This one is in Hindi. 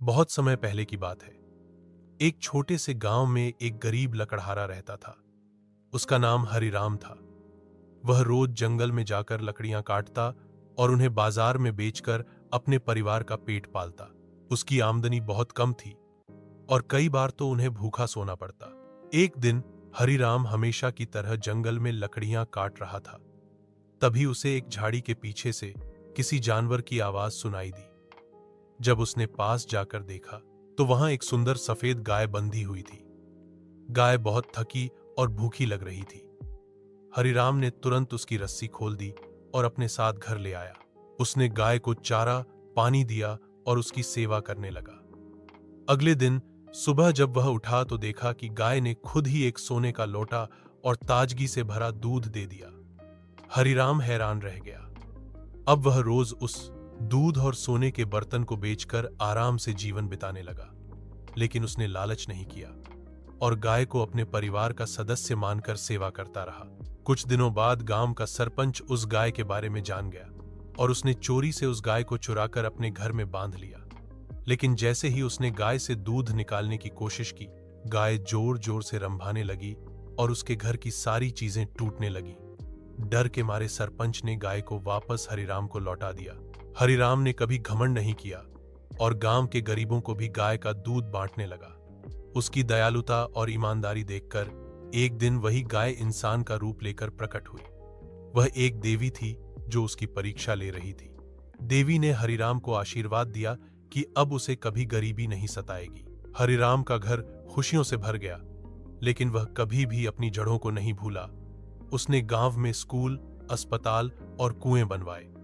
बहुत समय पहले की बात है। एक छोटे से गांव में एक गरीब लकड़हारा रहता था। उसका नाम हरिराम था। वह रोज जंगल में जाकर लकड़ियां काटता और उन्हें बाजार में बेचकर अपने परिवार का पेट पालता। उसकी आमदनी बहुत कम थी और कई बार तो उन्हें भूखा सोना पड़ता। एक दिन हरिराम हमेशा की तरह जंगल में लकड़ियां काट रहा था। तभी उसे एक झाड़ी के पीछे से किसी जानवर की आवाज सुनाई दी। जब उसने पास जाकर देखा तो वहां एक सुंदर सफेद गाय बंधी हुई थी। गाय बहुत थकी और भूखी लग रही थी। हरिराम ने तुरंत उसकी रस्सी खोल दी और अपने साथ घर ले आया। उसने गाय को चारा, पानी दिया और उसकी सेवा करने लगा। अगले दिन सुबह जब वह उठा तो देखा कि गाय ने खुद ही एक सोने का लोटा और ताजगी से भरा दूध दे दिया। हरिराम हैरान रह गया। अब वह रोज उस दूध और सोने के बर्तन को बेचकर आराम से जीवन बिताने लगा। लेकिन उसने लालच नहीं किया और गाय को अपने परिवार का सदस्य मानकर सेवा करता रहा। कुछ दिनों बाद गांव का सरपंच उस गाय के बारे में जान गया और उसने चोरी से उस गाय को चुराकर अपने घर में बांध लिया। लेकिन जैसे ही उसने गाय से दूध निकालने की कोशिश की, गाय जोर जोर से रंभाने लगी और उसके घर की सारी चीजें टूटने लगी। डर के मारे सरपंच ने गाय को वापस हरिराम को लौटा दिया। हरिराम ने कभी घमंड नहीं किया और गांव के गरीबों को भी गाय का दूध बांटने लगा। उसकी दयालुता और ईमानदारी देखकर एक दिन वही गाय इंसान का रूप लेकर प्रकट हुई। वह एक देवी थी जो उसकी परीक्षा ले रही थी। देवी ने हरिराम को आशीर्वाद दिया कि अब उसे कभी गरीबी नहीं सताएगी। हरिराम का घर खुशियों से भर गया, लेकिन वह कभी भी अपनी जड़ों को नहीं भूला। उसने गांव में स्कूल, अस्पताल और कुएं बनवाए।